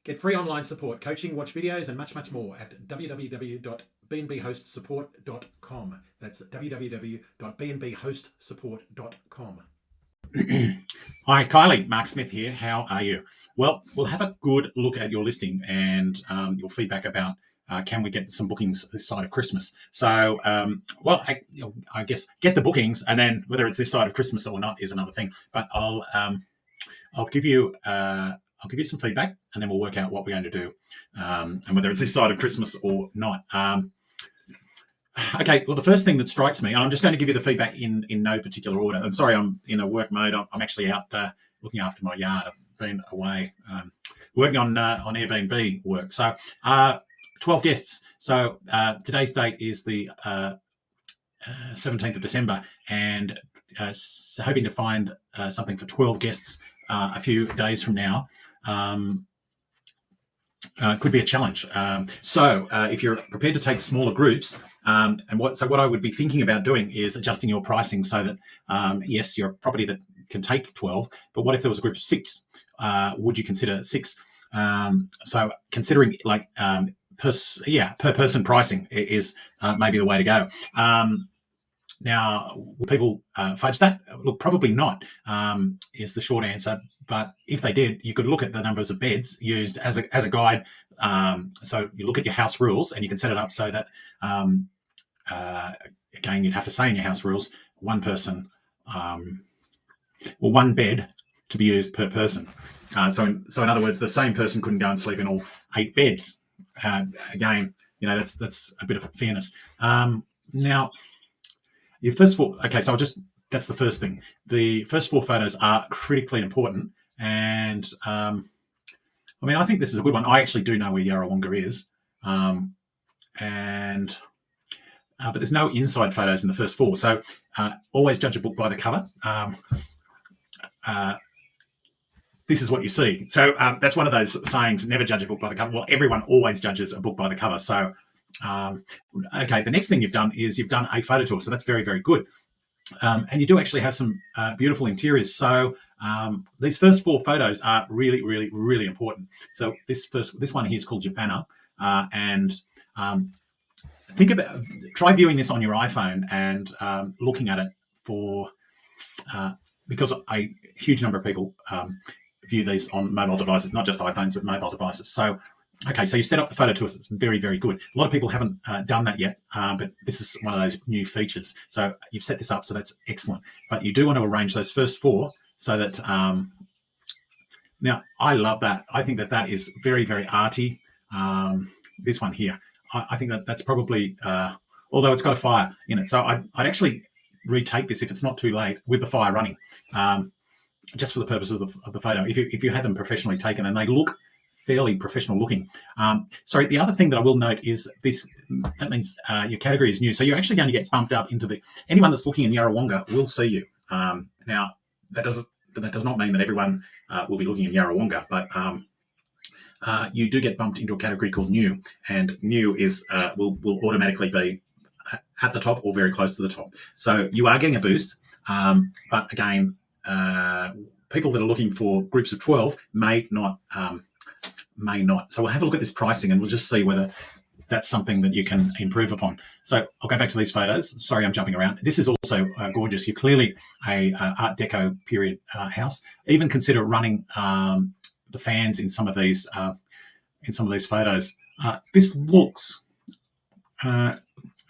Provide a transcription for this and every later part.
Get free online support, coaching, watch videos, and much, much more at www.bnbhostsupport.com. That's www.bnbhostsupport.com. Hi, Kylie. Mark Smith here. How are you? Well, we'll have a good look at your listing and your feedback about can we get some bookings this side of Christmas. So, I guess get the bookings, and then whether it's this side of Christmas or not is another thing. But I'll give you some feedback, and then we'll work out what we're going to do, and whether it's this side of Christmas or not. Okay, well, the first thing that strikes me, and I'm just going to give you the feedback in no particular order. And sorry, I'm in a work mode. I'm actually out looking after my yard. I've been away working on Airbnb work. So 12 guests. So today's date is the 17th of December, and hoping to find something for 12 guests a few days from now. Could be a challenge. So if you're prepared to take smaller groups, what I would be thinking about doing is adjusting your pricing so that, yes, you're a property that can take 12, but what if there was a group of 6? Would you consider 6? So considering like per person pricing is maybe the way to go. Now, will people fudge that? Look, probably not, is the short answer. But if they did, you could look at the numbers of beds used as a guide. So you look at your house rules, and you can set it up so that, again, you'd have to say in your house rules, one person, one bed to be used per person. So in other words, the same person couldn't go and sleep in all 8 beds. Again, that's a bit of fairness. Now, your first 4, okay, so that's the first thing. The first 4 photos are critically important. And I think this is a good one. I actually do know where Yarrawonga is. But there's no inside photos in the first 4. So always judge a book by the cover. This is what you see. So that's one of those sayings, never judge a book by the cover. Well, everyone always judges a book by the cover. So, okay, the next thing you've done is you've done a photo tour. So that's very, very good. And you do actually have some beautiful interiors. So these first 4 photos are really, really, really important. So this one here is called your banner. And try viewing this on your iPhone and looking at it because a huge number of people view these on mobile devices, not just iPhones, but mobile devices. So, okay, so you set up the photo tour. It's very, very good. A lot of people haven't done that yet, but this is one of those new features. So you've set this up, so that's excellent. But you do want to arrange those first 4 so that, now, I love that. I think that is very, very arty. This one here, I think that's probably, although it's got a fire in it. So I'd actually retake this if it's not too late with the fire running, just for the purposes of the photo. If you had them professionally taken and they look fairly professional looking. Sorry, the other thing that I will note is that means your category is new. So you're actually going to get bumped up into anyone that's looking in Yarrawonga will see you. Now, that does not mean that everyone will be looking in Yarrawonga, but you do get bumped into a category called new, and new is will automatically be at the top or very close to the top. So you are getting a boost, but again, people that are looking for groups of 12 may not. So we'll have a look at this pricing, and we'll just see whether that's something that you can improve upon. So I'll go back to these photos. Sorry, I'm jumping around. This is also gorgeous. You're clearly a Art Deco period house. Even consider running the fans in some of these photos. This looks a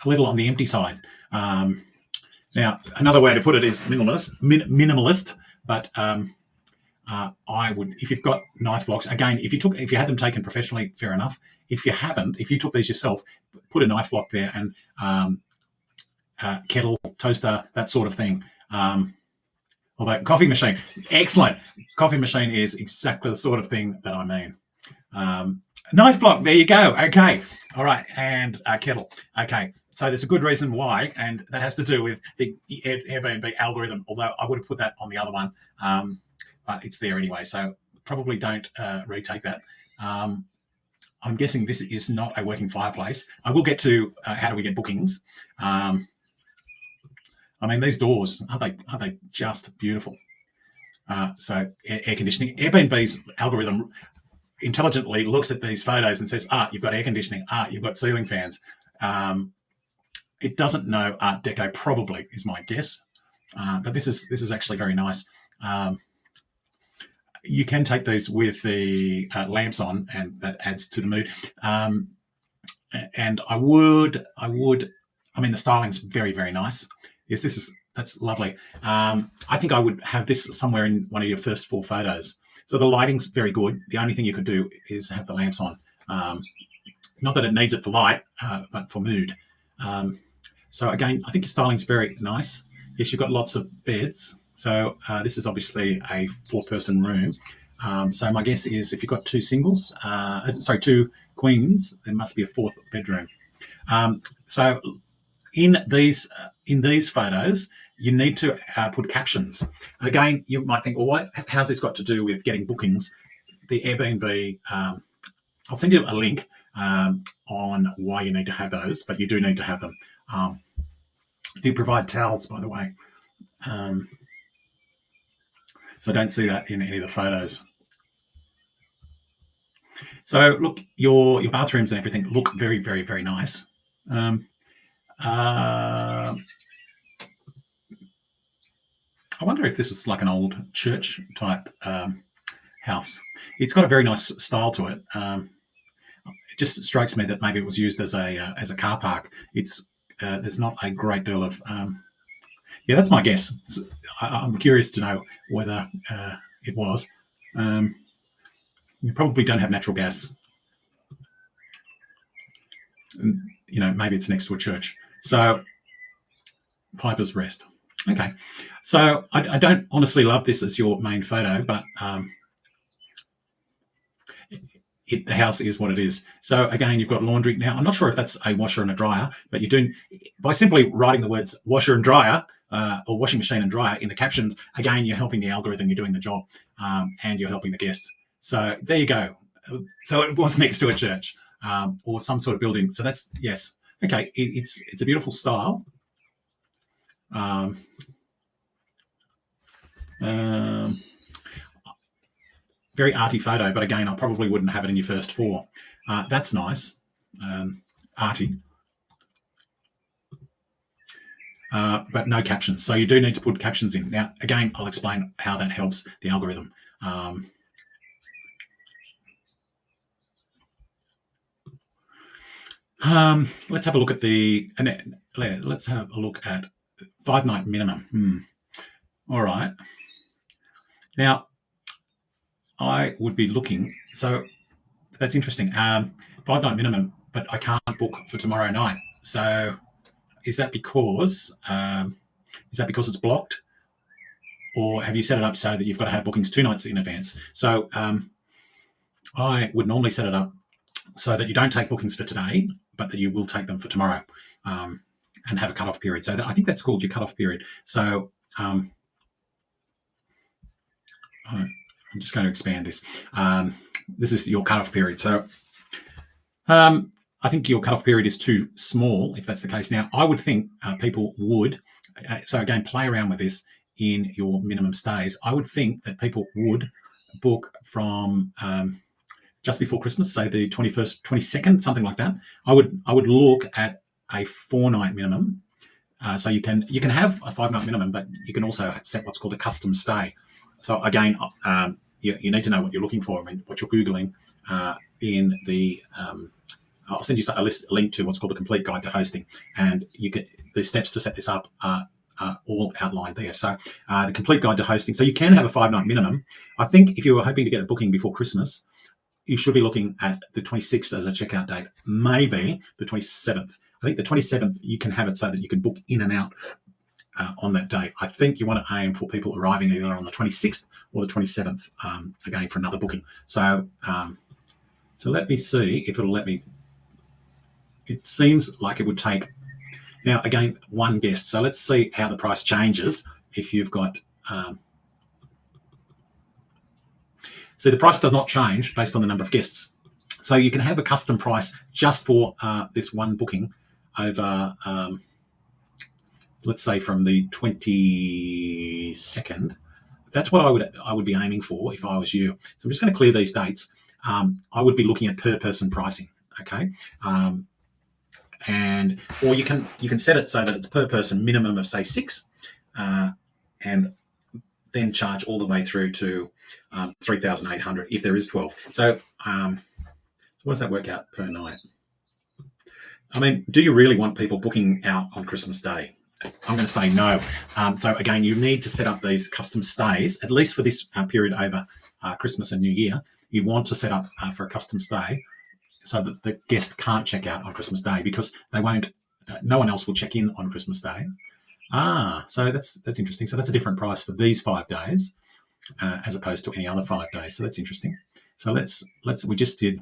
little on the empty side. Now, another way to put it is minimalist, but I would, if you've got knife blocks, again, if you had them taken professionally, fair enough. If you haven't, if you took these yourself, put a knife block there and kettle, toaster, that sort of thing. Although coffee machine, excellent. Coffee machine is exactly the sort of thing that I mean. Knife block, there you go. Okay. All right. And kettle. Okay. So there's a good reason why, and that has to do with the Airbnb algorithm, although I would have put that on the other one. But it's there anyway, so probably don't retake that. I'm guessing this is not a working fireplace. I will get to how do we get bookings. These doors, aren't they just beautiful? So air conditioning. Airbnb's algorithm intelligently looks at these photos and says, you've got air conditioning, you've got ceiling fans. It doesn't know Art Deco, probably, is my guess. But this is actually very nice. You can take these with the lamps on, and that adds to the mood. And I mean, the styling's very, very nice. Yes, that's lovely. I think I would have this somewhere in one of your first 4 photos. So the lighting's very good. The only thing you could do is have the lamps on. Not that it needs it for light, but for mood. So again, I think your styling's very nice. Yes, you've got lots of beds. So this is obviously a 4-person room. So my guess is if you've got 2 2 queens, there must be a 4th bedroom. So in these photos, you need to put captions. Again, you might think, well, how's this got to do with getting bookings? The Airbnb, I'll send you a link on why you need to have those, but you do need to have them. You provide towels, by the way. So I don't see that in any of the photos. So look, your bathrooms and everything look very, very, very nice. I wonder if this is like an old church type house. It's got a very nice style to it. It just strikes me that maybe it was used as a car park. There's not a great deal of yeah, that's my guess. I'm curious to know whether it was. You probably don't have natural gas. You know, maybe it's next to a church. So, Piper's Rest. Okay. So, I don't honestly love this as your main photo, but the house is what it is. So, again, you've got laundry. Now, I'm not sure if that's a washer and a dryer, but you do, by simply writing the words washer and dryer, or washing machine and dryer in the captions, again, you're helping the algorithm, you're doing the job, and you're helping the guest. So there you go. So it was next to a church or some sort of building. So that's, yes. Okay, it's a beautiful style. Very arty photo, but again, I probably wouldn't have it in your first 4. That's nice. Arty. But no captions. So you do need to put captions in. Now, again, I'll explain how that helps the algorithm. Let's have a look at let's have a look at 5-night minimum. All right. Now, I would be looking. So that's interesting. 5-night minimum, but I can't book for tomorrow night. So is that because it's blocked, or have you set it up so that you've got to have bookings 2 nights in advance? So I would normally set it up so that you don't take bookings for today, but that you will take them for tomorrow, and have a cutoff period. So I think that's called your cutoff period. So I'm just going to expand this. This is your cutoff period. So I think your cutoff period is too small, if that's the case. Now, I would think people would, so again, play around with this in your minimum stays. I would think that people would book from just before Christmas, say the 21st, 22nd, something like that. I would look at a 4-night minimum. So you can have a 5-night minimum, but you can also set what's called a custom stay. So again, you need to know what you're looking for and what you're Googling in the. I'll send you a link to what's called the Complete Guide to Hosting, and the steps to set this up are all outlined there. So the Complete Guide to Hosting. So you can have a 5-night minimum. I think if you were hoping to get a booking before Christmas, you should be looking at the 26th as a checkout date, maybe the 27th. I think the 27th, you can have it so that you can book in and out on that date. I think you want to aim for people arriving either on the 26th or the 27th, again, for another booking. So let me see if it'll let me. It seems like it would take, now again, 1 guest. So let's see how the price changes if you've got, so the price does not change based on the number of guests. So you can have a custom price just for this 1 booking over, let's say from the 22nd. That's what I would be aiming for if I was you. So I'm just going to clear these dates. I would be looking at per person pricing. Okay. Or you can set it so that it's per person minimum of say 6, and then charge all the way through to 3,800 if there is 12. So what does that work out per night? I mean, do you really want people booking out on Christmas Day? I'm going to say no. So again, you need to set up these custom stays, at least for this period over Christmas and New Year. You want to set up for a custom stay so that the guest can't check out on Christmas Day, because they won't. No one else will check in on Christmas Day. So that's interesting. So that's a different price for these 5 days as opposed to any other 5 days. So that's interesting. So we just did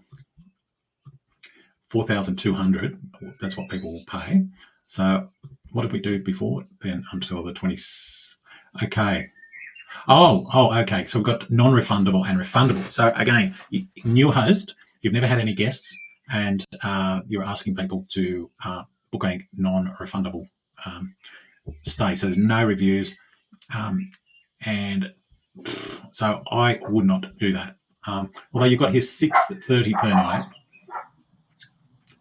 4,200. That's what people will pay. So what did we do before then until the 20th? Okay. Okay. So we've got non-refundable and refundable. So again, new host, you've never had any guests, and you're asking people to book a non-refundable stay. So there's no reviews, and so I would not do that. Although you've got here $630 per night.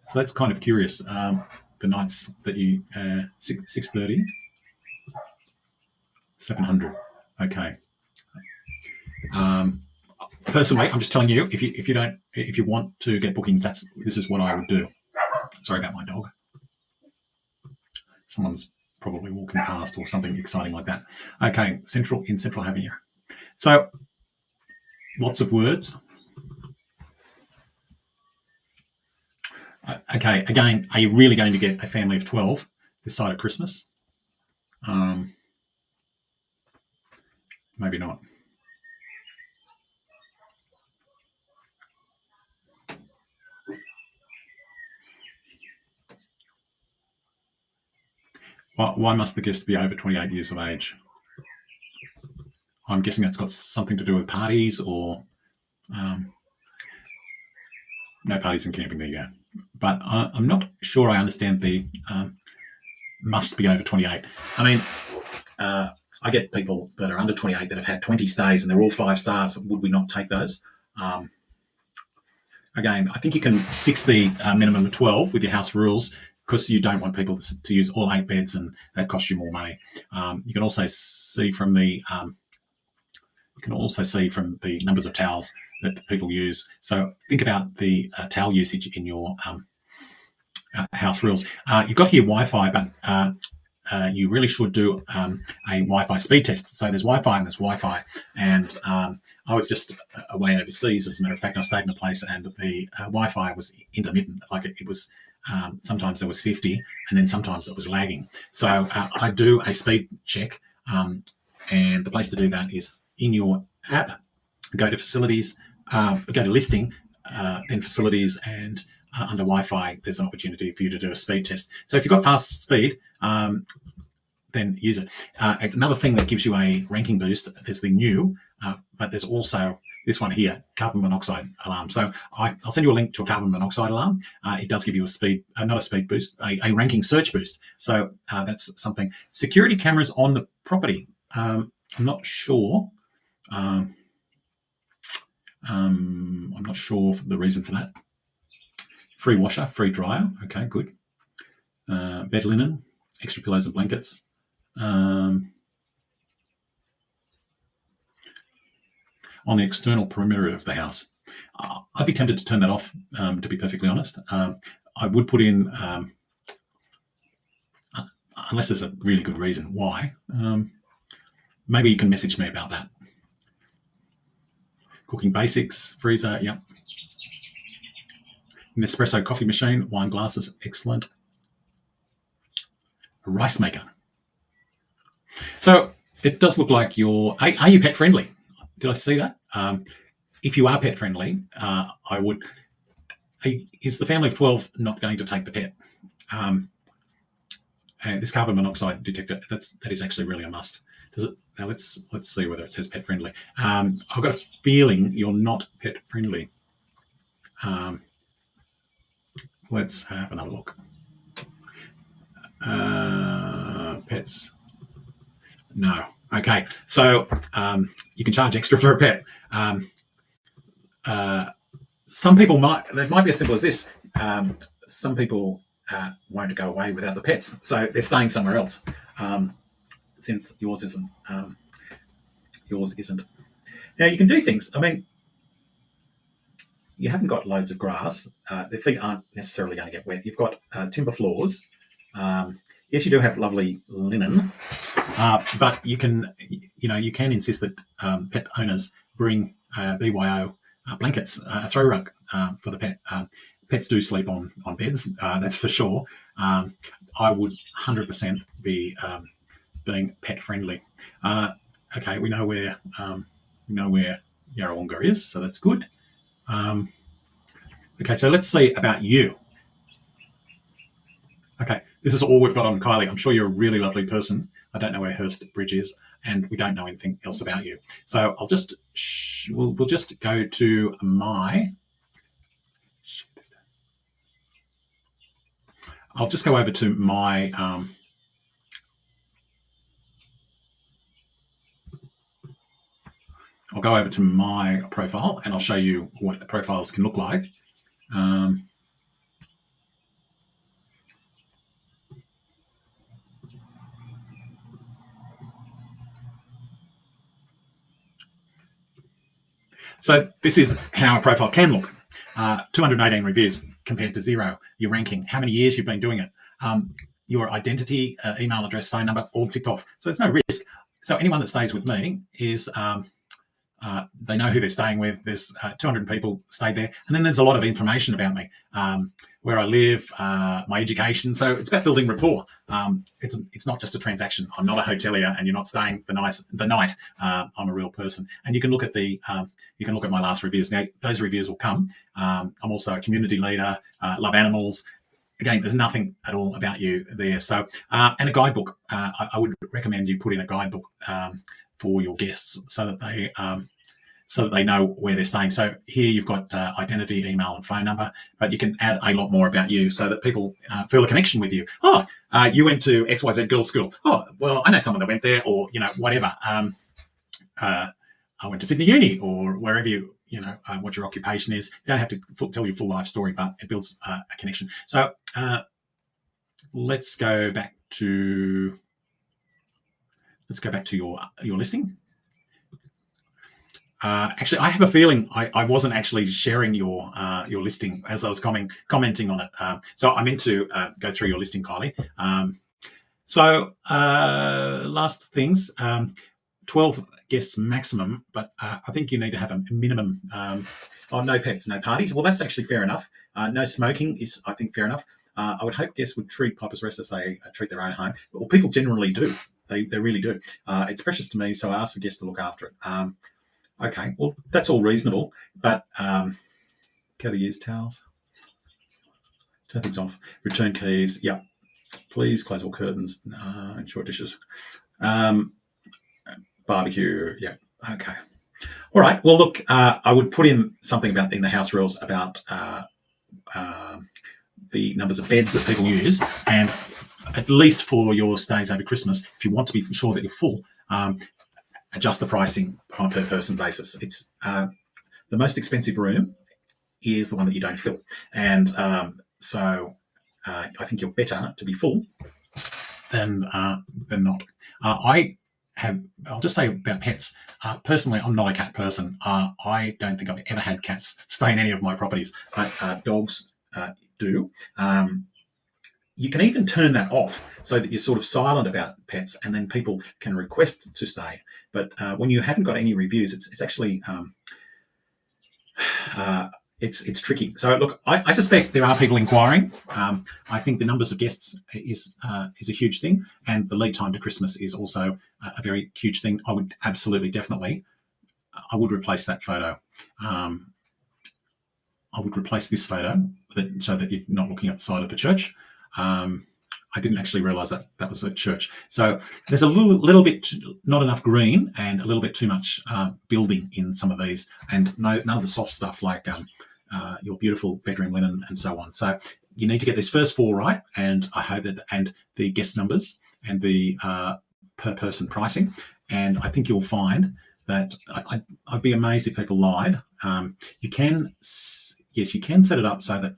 So that's kind of curious. The nights that you 630, 700. Okay. Personally, I'm just telling you, if you want to get bookings, this is what I would do. Sorry about my dog. Someone's probably walking past or something exciting like that. Okay, Central Avenue. So lots of words. Okay, again, are you really going to get a family of 12 this side of Christmas? Maybe not. Why must the guest be over 28 years of age? I'm guessing that's got something to do with parties, or no parties and camping. There you go. But I'm not sure I understand the must be over 28. I mean, I get people that are under 28 that have had 20 stays and they're all 5 stars. Would we not take those? Again, I think you can fix the minimum of 12 with your house rules, because you don't want people to use all 8 beds, and that costs you more money. You can also see from the numbers of towels that people use. So think about the towel usage in your house rules. You've got here Wi-Fi, but you really should do a Wi-Fi speed test. So there's Wi-Fi and there's Wi-Fi. And I was just away overseas, as a matter of fact. I stayed in a place and the Wi-Fi was intermittent. Like it was, sometimes there was 50 and then sometimes it was lagging. So I do a speed check, and the place to do that is in your app. Go to facilities, go to listing, then facilities, and under Wi-Fi, there's an opportunity for you to do a speed test. So if you've got fast speed, then use it. Another thing that gives you a ranking boost, there's the new, but there's also this one here, carbon monoxide alarm. So I'll send you a link to a carbon monoxide alarm. It does give you a speed, not a speed boost, a ranking search boost. So that's something. Security cameras on the property. I'm not sure. I'm not sure the reason for that. Free washer, free dryer. Okay, good. Bed linen, extra pillows and blankets. On the external perimeter of the house. I'd be tempted to turn that off, to be perfectly honest. I would put in, unless there's a really good reason why, maybe you can message me about that. Cooking basics, freezer, yep. An espresso coffee machine, wine glasses, excellent. A rice maker. So it does look like are you pet friendly? Did I see that? If you are pet friendly, I would. Is the family of 12 not going to take the pet? This carbon monoxide detector, that is actually really a must. Does it? Now let's see whether it says pet friendly. I've got a feeling you're not pet friendly. Let's have another look. Pets. No. Okay. So you can charge extra for a pet. some people it might be as simple as this. Some people won't go away without the pets, so they're staying somewhere else. Since yours isn't. Now you can do things. I mean, you haven't got loads of grass. Their feet aren't necessarily going to get wet. You've got timber floors. Yes, you do have lovely linen, but you can insist that pet owners bring BYO blankets, a throw rug for the pet. Pets do sleep on beds, that's for sure. I would 100% be being pet friendly. Okay, we know where Yarrawonga is, so that's good. Okay, so let's see about you. Okay, this is all we've got on Kylie. I'm sure you're a really lovely person. I don't know where Hurst Bridge is, and we don't know anything else about you. So I'll just we'll just go to my. I'll just go over to my. I'll go over to my profile and I'll show you what profiles can look like. So this is how a profile can look. 218 reviews compared to 0. Your ranking, how many years you've been doing it. Your identity, email address, phone number, all ticked off. So there's no risk. So anyone that stays with me is... they know who they're staying with. There's 200 people stayed there. And then there's a lot of information about me, where I live, my education. So it's about building rapport. It's not just a transaction. I'm not a hotelier and you're not staying the night. I'm a real person. And you can look at my last reviews. Now, those reviews will come. I'm also a community leader, love animals. Again, there's nothing at all about you there. So, and a guidebook. I would recommend you put in a guidebook for your guests so that they know where they're staying. So here you've got identity, email, and phone number, but you can add a lot more about you so that people feel a connection with you. Oh, you went to XYZ Girls School. Oh, well, I know someone that went there, or whatever. I went to Sydney Uni, or wherever what your occupation is. You don't have to tell your full life story, but it builds a connection. So let's go back to your listing. Actually, I have a feeling I wasn't actually sharing your listing as I was commenting on it. So I meant to go through your listing, Kylie. So last things, 12 guests maximum, but I think you need to have a minimum. No pets, no parties. Well, that's actually fair enough. No smoking is, I think, fair enough. I would hope guests would treat Piper's Rest as they treat their own home. Well, people generally do. They really do. It's precious to me, so I ask for guests to look after it. Okay, well, that's all reasonable, but gather used towels, turn things off, return keys, yep, please close all curtains, ensure dishes, barbecue, yep, okay. All right, well, look, I would put in something about in the house rules about the numbers of beds that people use, and at least for your stays over Christmas, if you want to be sure that you're full, adjust the pricing on a per person basis. It's the most expensive room is the one that you don't fill. And so I think you're better to be full than not. I'll just say about pets. Personally, I'm not a cat person. I don't think I've ever had cats stay in any of my properties, but dogs do. You can even turn that off so that you're sort of silent about pets, and then people can request to stay. But when you haven't got any reviews, it's actually it's tricky. So look, I suspect there are people inquiring. I think the numbers of guests is a huge thing, and the lead time to Christmas is also a very huge thing. I would absolutely, definitely, I would replace that photo. I would replace this photo so that you're not looking at the side of the church. I didn't actually realise that was a church. So there's a little bit not enough green and a little bit too much building in some of these, and none of the soft stuff like your beautiful bedroom linen and so on. So you need to get these first 4 right, and I hope that, and the guest numbers and the per person pricing, and I think you'll find that I'd be amazed if people lied. You can yes, you can set it up so that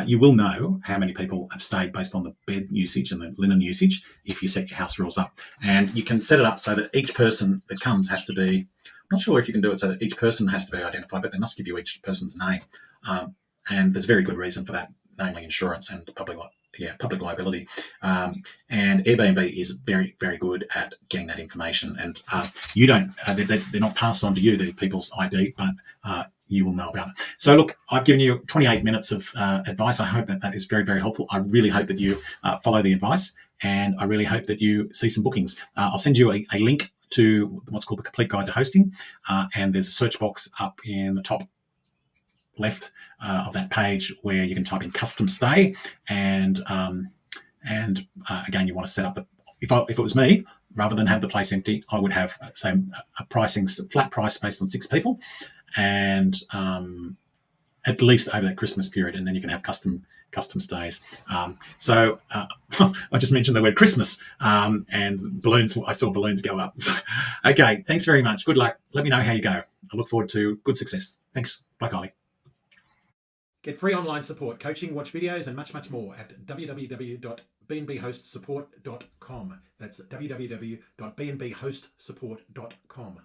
you will know how many people have stayed based on the bed usage and the linen usage if you set your house rules up. And you can set it up so that each person that comes has to be, I'm not sure if you can do it so that each person has to be identified, but they must give you each person's name. And there's a very good reason for that, namely insurance and public liability. And Airbnb is very, very good at getting that information. And you don't, they're not passed on to you, the people's ID, but you will know about it. So look, I've given you 28 minutes of advice. I hope that is very, very helpful. I really hope that you follow the advice, and I really hope that you see some bookings. I'll send you a link to what's called the Complete Guide to Hosting, and there's a search box up in the top left of that page where you can type in custom stay, and again, you want to set up if it was me, rather than have the place empty, I would have say a flat price based on 6 people, and at least over that Christmas period, and then you can have custom stays. So I just mentioned the word Christmas, and balloons. I saw balloons go up. Okay, thanks very much. Good luck. Let me know how you go. I look forward to good success. Thanks. Bye, Kylie. Get free online support, coaching, watch videos, and much, much more at www.bnbhostsupport.com. That's www.bnbhostsupport.com.